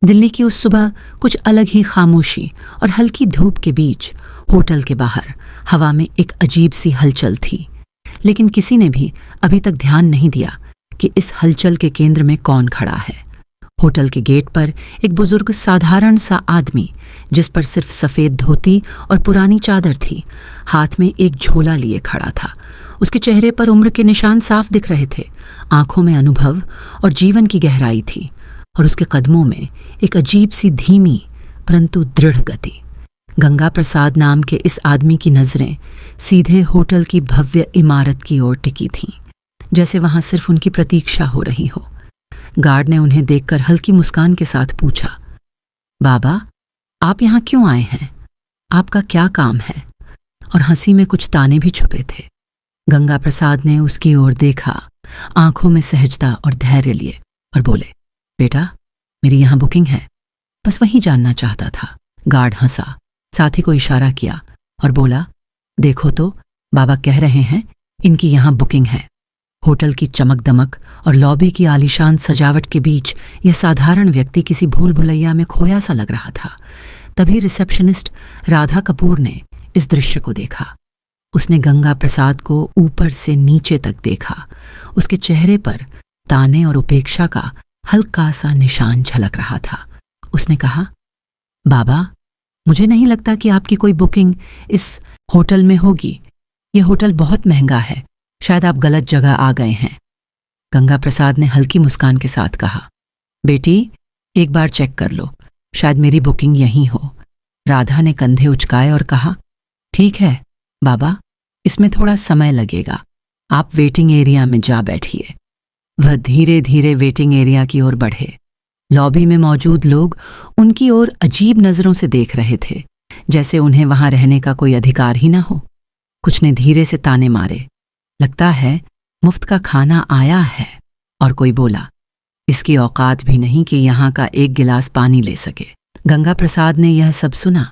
दिल्ली की उस सुबह कुछ अलग ही खामोशी और हल्की धूप के बीच होटल के बाहर हवा में एक अजीब सी हलचल थी। लेकिन किसी ने भी अभी तक ध्यान नहीं दिया कि इस हलचल के केंद्र में कौन खड़ा है। होटल के गेट पर एक बुजुर्ग साधारण सा आदमी, जिस पर सिर्फ सफ़ेद धोती और पुरानी चादर थी, हाथ में एक झोला लिए खड़ा था। उसके चेहरे पर उम्र के निशान साफ दिख रहे थे, आंखों में अनुभव और जीवन की गहराई थी, और उसके कदमों में एक अजीब सी धीमी परंतु दृढ़ गति। गंगा प्रसाद नाम के इस आदमी की नज़रें सीधे होटल की भव्य इमारत की ओर टिकी थीं, जैसे वहां सिर्फ उनकी प्रतीक्षा हो रही हो। गार्ड ने उन्हें देखकर हल्की मुस्कान के साथ पूछा, बाबा, आप यहाँ क्यों आए हैं? आपका क्या काम है? और हंसी में कुछ ताने भी छुपे थे। गंगा प्रसाद ने उसकी ओर देखा, आंखों में सहजता और धैर्य लिए, और बोले, बेटा, मेरी यहाँ बुकिंग है, बस वही जानना चाहता था। गार्ड हंसा, साथी को इशारा किया और बोला, देखो तो, बाबा कह रहे हैं इनकी यहाँ बुकिंग है। होटल की चमक दमक और लॉबी की आलीशान सजावट के बीच यह साधारण व्यक्ति किसी भूल भुलैया में खोया सा लग रहा था। तभी रिसेप्शनिस्ट राधा कपूर ने इस दृश्य को देखा। उसने गंगा प्रसाद को ऊपर से नीचे तक देखा। उसके चेहरे पर ताने और उपेक्षा का हल्का सा निशान झलक रहा था। उसने कहा, बाबा, मुझे नहीं लगता कि आपकी कोई बुकिंग इस होटल में होगी। यह होटल बहुत महंगा है, शायद आप गलत जगह आ गए हैं। गंगा प्रसाद ने हल्की मुस्कान के साथ कहा, बेटी, एक बार चेक कर लो, शायद मेरी बुकिंग यहीं हो। राधा ने कंधे उचकाए और कहा, ठीक है बाबा, इसमें थोड़ा समय लगेगा, आप वेटिंग एरिया में जा बैठिए। वह धीरे धीरे वेटिंग एरिया की ओर बढ़े। लॉबी में मौजूद लोग उनकी ओर अजीब नज़रों से देख रहे थे, जैसे उन्हें वहां रहने का कोई अधिकार ही ना हो। कुछ ने धीरे से ताने मारे, लगता है मुफ्त का खाना आया है। और कोई बोला, इसकी औकात भी नहीं कि यहाँ का एक गिलास पानी ले सके। गंगा प्रसाद ने यह सब सुना,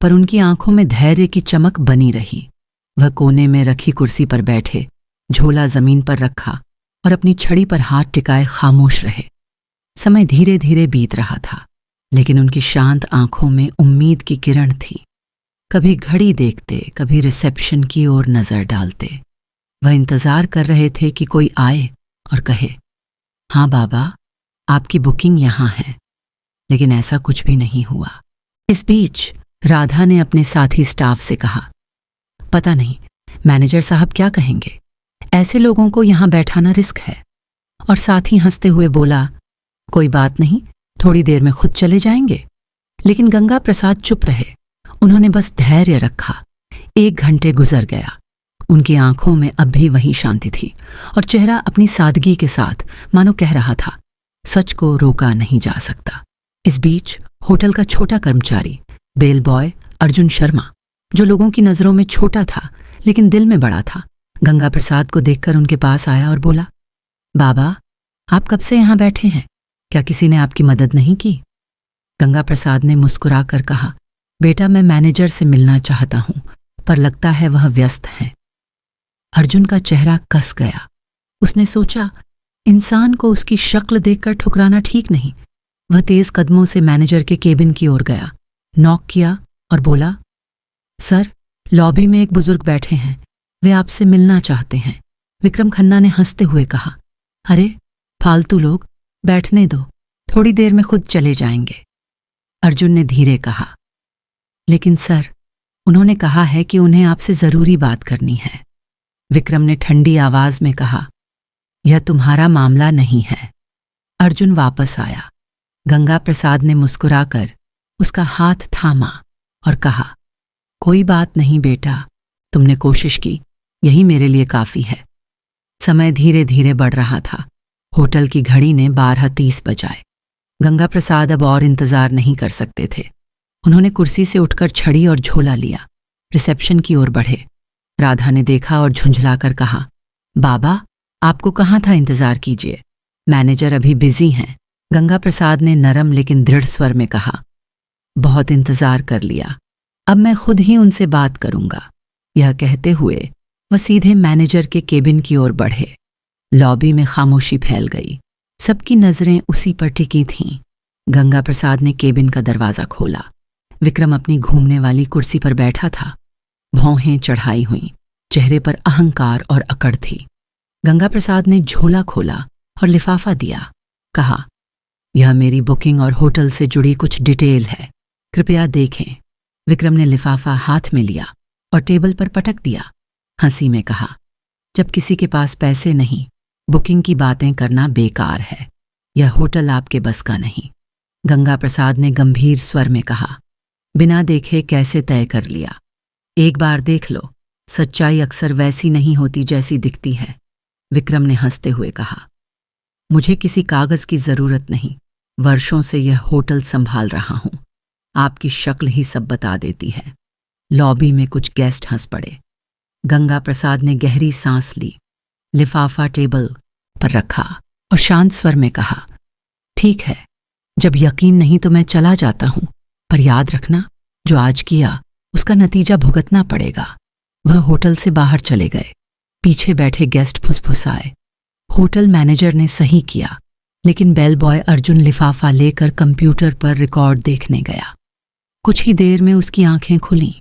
पर उनकी आंखों में धैर्य की चमक बनी रही। वह कोने में रखी कुर्सी पर बैठे, झोला जमीन पर रखा और अपनी छड़ी पर हाथ टिकाए खामोश रहे। समय धीरे धीरे बीत रहा था, लेकिन उनकी शांत आंखों में उम्मीद की किरण थी। कभी घड़ी देखते, कभी रिसेप्शन की ओर नजर डालते। वह इंतजार कर रहे थे कि कोई आए और कहे, हाँ बाबा, आपकी बुकिंग यहाँ है। लेकिन ऐसा कुछ भी नहीं हुआ। इस बीच राधा ने अपने साथी स्टाफ से कहा, पता नहीं मैनेजर साहब क्या कहेंगे, ऐसे लोगों को यहाँ बैठाना रिस्क है। और साथी हंसते हुए बोला, कोई बात नहीं, थोड़ी देर में खुद चले जाएंगे। लेकिन गंगा प्रसाद चुप रहे। उन्होंने बस धैर्य रखा। 1 घंटे गुजर गया। उनकी आंखों में अब भी वही शांति थी, और चेहरा अपनी सादगी के साथ मानो कह रहा था, सच को रोका नहीं जा सकता। इस बीच होटल का छोटा कर्मचारी, बेल बॉय अर्जुन शर्मा, जो लोगों की नज़रों में छोटा था लेकिन दिल में बड़ा था, गंगा प्रसाद को देखकर उनके पास आया और बोला, बाबा, आप कब से यहाँ बैठे हैं? क्या किसी ने आपकी मदद नहीं की? गंगा प्रसाद ने मुस्कुराकर कहा, बेटा, मैं मैनेजर से मिलना चाहता हूं, पर लगता है वह व्यस्त हैं। अर्जुन का चेहरा कस गया। उसने सोचा, इंसान को उसकी शक्ल देखकर ठुकराना ठीक नहीं। वह तेज कदमों से मैनेजर के केबिन की ओर गया, नॉक किया और बोला, सर, लॉबी में एक बुजुर्ग बैठे हैं, वे आपसे मिलना चाहते हैं। विक्रम खन्ना ने हंसते हुए कहा, अरे फालतू लोग, बैठने दो, थोड़ी देर में खुद चले जाएंगे। अर्जुन ने धीरे कहा, लेकिन सर, उन्होंने कहा है कि उन्हें आपसे जरूरी बात करनी है। विक्रम ने ठंडी आवाज में कहा, यह तुम्हारा मामला नहीं है। अर्जुन वापस आया। गंगा प्रसाद ने मुस्कुराकर उसका हाथ थामा और कहा, कोई बात नहीं बेटा, तुमने कोशिश की, यही मेरे लिए काफी है। समय धीरे धीरे बढ़ रहा था। होटल की घड़ी ने 12:30 बजाए। गंगा प्रसाद अब और इंतजार नहीं कर सकते थे। उन्होंने कुर्सी से उठकर छड़ी और झोला लिया, रिसेप्शन की ओर बढ़े। राधा ने देखा और झुंझलाकर कहा, बाबा, आपको कहाँ था, इंतजार कीजिए, मैनेजर अभी बिजी हैं। गंगा प्रसाद ने नरम लेकिन दृढ़ स्वर में कहा, बहुत इंतजार कर लिया, अब मैं खुद ही उनसे बात करूंगा। यह कहते हुए वह सीधे मैनेजर के केबिन की ओर बढ़े। लॉबी में खामोशी फैल गई। सबकी नजरें उसी पर टिकी थीं। गंगा प्रसाद ने केबिन का दरवाजा खोला। विक्रम अपनी घूमने वाली कुर्सी पर बैठा था। भौहें चढ़ाई हुई, चेहरे पर अहंकार और अकड़ थी। गंगा प्रसाद ने झोला खोला और लिफाफा दिया। कहा, यह मेरी बुकिंग और होटल से जुड़ी कुछ डिटेल है, कृपया देखें। विक्रम ने लिफाफा हाथ में लिया और टेबल पर पटक दिया। हंसी में कहा, जब किसी के पास पैसे नहीं, बुकिंग की बातें करना बेकार है। यह होटल आपके बस का नहीं। गंगा प्रसाद ने गंभीर स्वर में कहा, बिना देखे कैसे तय कर लिया? एक बार देख लो, सच्चाई अक्सर वैसी नहीं होती जैसी दिखती है। विक्रम ने हंसते हुए कहा, मुझे किसी कागज की जरूरत नहीं। वर्षों से यह होटल संभाल रहा हूं। आपकी शक्ल ही सब बता देती है। लॉबी में कुछ गेस्ट हंस पड़े। गंगा प्रसाद ने गहरी सांस ली, लिफाफा टेबल पर रखा और शांत स्वर में कहा, ठीक है, जब यकीन नहीं तो मैं चला जाता हूं, पर याद रखना, जो आज किया उसका नतीजा भुगतना पड़ेगा। वह होटल से बाहर चले गए। पीछे बैठे गेस्ट फुसफुसाए। होटल मैनेजर ने सही किया, लेकिन बेल बॉय अर्जुन लिफाफा लेकर कंप्यूटर पर रिकॉर्ड देखने गया। कुछ ही देर में उसकी आंखें खुलीं।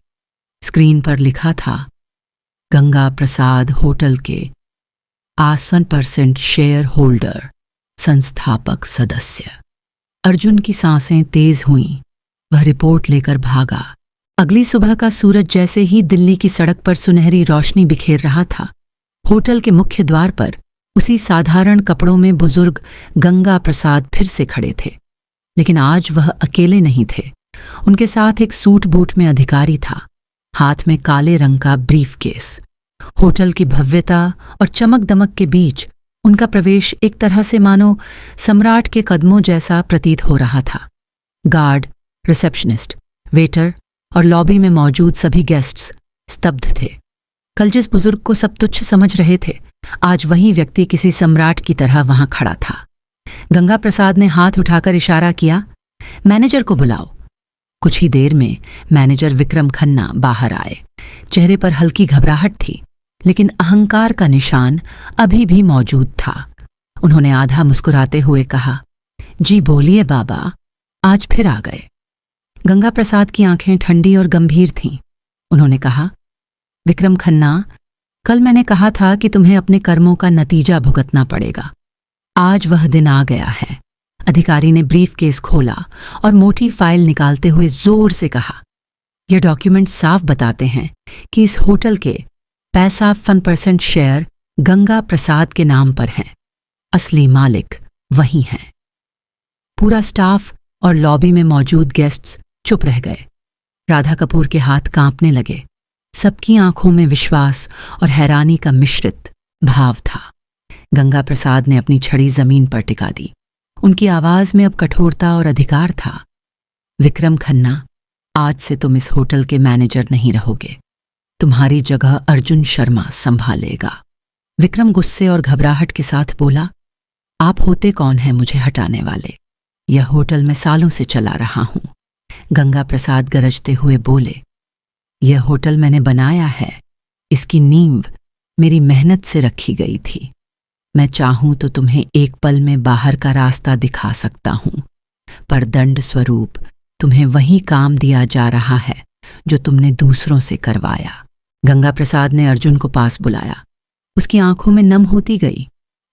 स्क्रीन पर लिखा था, गंगा प्रसाद होटल के 80% शेयर होल्डर, संस्थापक सदस्य। अर्जुन की सांसें तेज हुईं। वह रिपोर्ट लेकर भागा। अगली सुबह का सूरज जैसे ही दिल्ली की सड़क पर सुनहरी रोशनी बिखेर रहा था, होटल के मुख्य द्वार पर उसी साधारण कपड़ों में बुजुर्ग गंगा प्रसाद फिर से खड़े थे। लेकिन आज वह अकेले नहीं थे। उनके साथ एक सूट बूट में अधिकारी था, हाथ में काले रंग का ब्रीफकेस। होटल की भव्यता और चमक दमक के बीच उनका प्रवेश एक तरह से मानो सम्राट के कदमों जैसा प्रतीत हो रहा था। गार्ड, रिसेप्शनिस्ट, वेटर और लॉबी में मौजूद सभी गेस्ट्स स्तब्ध थे। कल जिस बुजुर्ग को सब तुच्छ समझ रहे थे, आज वही व्यक्ति किसी सम्राट की तरह वहां खड़ा था। गंगा प्रसाद ने हाथ उठाकर इशारा किया, मैनेजर को बुलाओ। कुछ ही देर में मैनेजर विक्रम खन्ना बाहर आए। चेहरे पर हल्की घबराहट थी, लेकिन अहंकार का निशान अभी भी मौजूद था। उन्होंने आधा मुस्कुराते हुए कहा, जी बोलिए बाबा, आज फिर आ गए। गंगा प्रसाद की आंखें ठंडी और गंभीर थीं। उन्होंने कहा, विक्रम खन्ना, कल मैंने कहा था कि तुम्हें अपने कर्मों का नतीजा भुगतना पड़ेगा। आज वह दिन आ गया है। अधिकारी ने ब्रीफकेस खोला और मोटी फाइल निकालते हुए जोर से कहा, यह डॉक्यूमेंट साफ बताते हैं कि इस होटल के 55% शेयर गंगा प्रसाद के नाम पर हैं। असली मालिक वही हैं। पूरा स्टाफ और लॉबी में मौजूद गेस्ट्स चुप रह गए। राधा कपूर के हाथ कांपने लगे। सबकी आंखों में विश्वास और हैरानी का मिश्रित भाव था। गंगा प्रसाद ने अपनी छड़ी जमीन पर टिका दी। उनकी आवाज में अब कठोरता और अधिकार था। विक्रम खन्ना, आज से तुम इस होटल के मैनेजर नहीं रहोगे। तुम्हारी जगह अर्जुन शर्मा संभालेगा। विक्रम गुस्से और घबराहट के साथ बोला, आप होते कौन हैं मुझे हटाने वाले? यह होटल मैं सालों से चला रहा हूं। गंगा प्रसाद गरजते हुए बोले, यह होटल मैंने बनाया है। इसकी नींव मेरी मेहनत से रखी गई थी। मैं चाहूं तो तुम्हें एक पल में बाहर का रास्ता दिखा सकता हूं, पर दंड स्वरूप तुम्हें वही काम दिया जा रहा है जो तुमने दूसरों से करवाया। गंगा प्रसाद ने अर्जुन को पास बुलाया। उसकी आंखों में नम होती गई।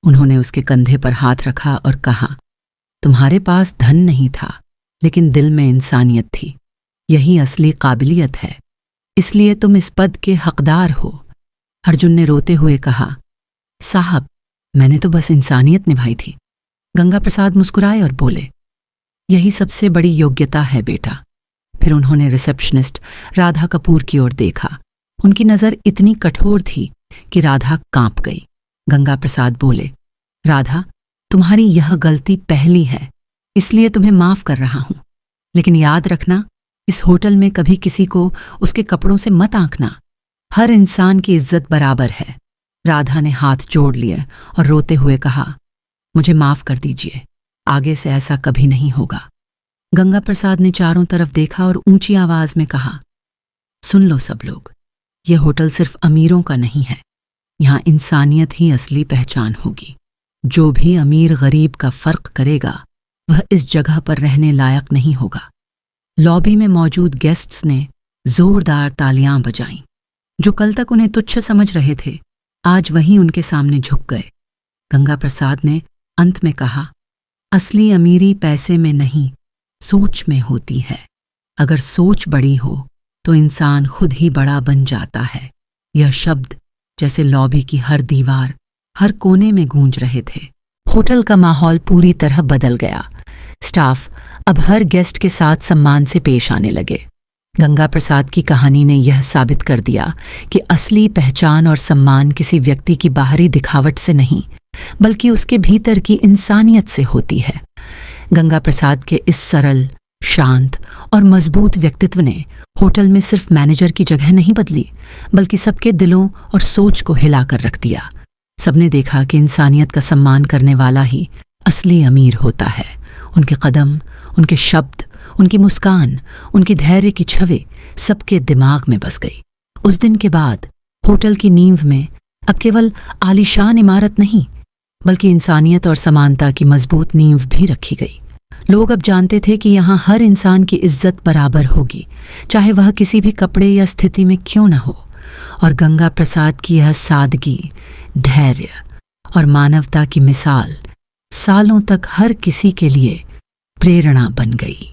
उन्होंने उसके कंधे पर हाथ रखा और कहा, तुम्हारे पास धन नहीं था, लेकिन दिल में इंसानियत थी। यही असली काबिलियत है, इसलिए तुम इस पद के हकदार हो। अर्जुन ने रोते हुए कहा, साहब, मैंने तो बस इंसानियत निभाई थी। गंगा प्रसाद मुस्कुराए और बोले, यही सबसे बड़ी योग्यता है बेटा। फिर उन्होंने रिसेप्शनिस्ट राधा कपूर की ओर देखा। उनकी नजर इतनी कठोर थी कि राधा कांप गई। गंगा प्रसाद बोले, राधा, तुम्हारी यह गलती पहली है, इसलिए तुम्हें माफ कर रहा हूं। लेकिन याद रखना, इस होटल में कभी किसी को उसके कपड़ों से मत आंकना। हर इंसान की इज्जत बराबर है। राधा ने हाथ जोड़ लिए और रोते हुए कहा, मुझे माफ कर दीजिए, आगे से ऐसा कभी नहीं होगा। गंगा प्रसाद ने चारों तरफ देखा और ऊंची आवाज में कहा, सुन लो सब लोग, यह होटल सिर्फ अमीरों का नहीं है। यहां इंसानियत ही असली पहचान होगी। जो भी अमीर गरीब का फर्क करेगा, वह इस जगह पर रहने लायक नहीं होगा। लॉबी में मौजूद गेस्ट्स ने जोरदार तालियां बजाईं। जो कल तक उन्हें तुच्छ समझ रहे थे, आज वहीं उनके सामने झुक गए। गंगा प्रसाद ने अंत में कहा, असली अमीरी पैसे में नहीं, सोच में होती है। अगर सोच बड़ी हो तो इंसान खुद ही बड़ा बन जाता है। यह शब्द जैसे लॉबी की हर दीवार, हर कोने में गूंज रहे थे। होटल का माहौल पूरी तरह बदल गया। स्टाफ अब हर गेस्ट के साथ सम्मान से पेश आने लगे। गंगा प्रसाद की कहानी ने यह साबित कर दिया कि असली पहचान और सम्मान किसी व्यक्ति की बाहरी दिखावट से नहीं, बल्कि उसके भीतर की इंसानियत से होती है। गंगा प्रसाद के इस सरल, शांत और मजबूत व्यक्तित्व ने होटल में सिर्फ मैनेजर की जगह नहीं बदली, बल्कि सबके दिलों और सोच को हिलाकर रख दिया। सबने देखा कि इंसानियत का सम्मान करने वाला ही असली अमीर होता है। उनके कदम, उनके शब्द, उनकी मुस्कान, उनकी धैर्य की छवि सबके दिमाग में बस गई। उस दिन के बाद होटल की नींव में अब केवल आलीशान इमारत नहीं, बल्कि इंसानियत और समानता की मजबूत नींव भी रखी गई। लोग अब जानते थे कि यहाँ हर इंसान की इज्जत बराबर होगी, चाहे वह किसी भी कपड़े या स्थिति में क्यों न हो। और गंगा प्रसाद की यह सादगी, धैर्य और मानवता की मिसाल सालों तक हर किसी के लिए प्रेरणा बन गई।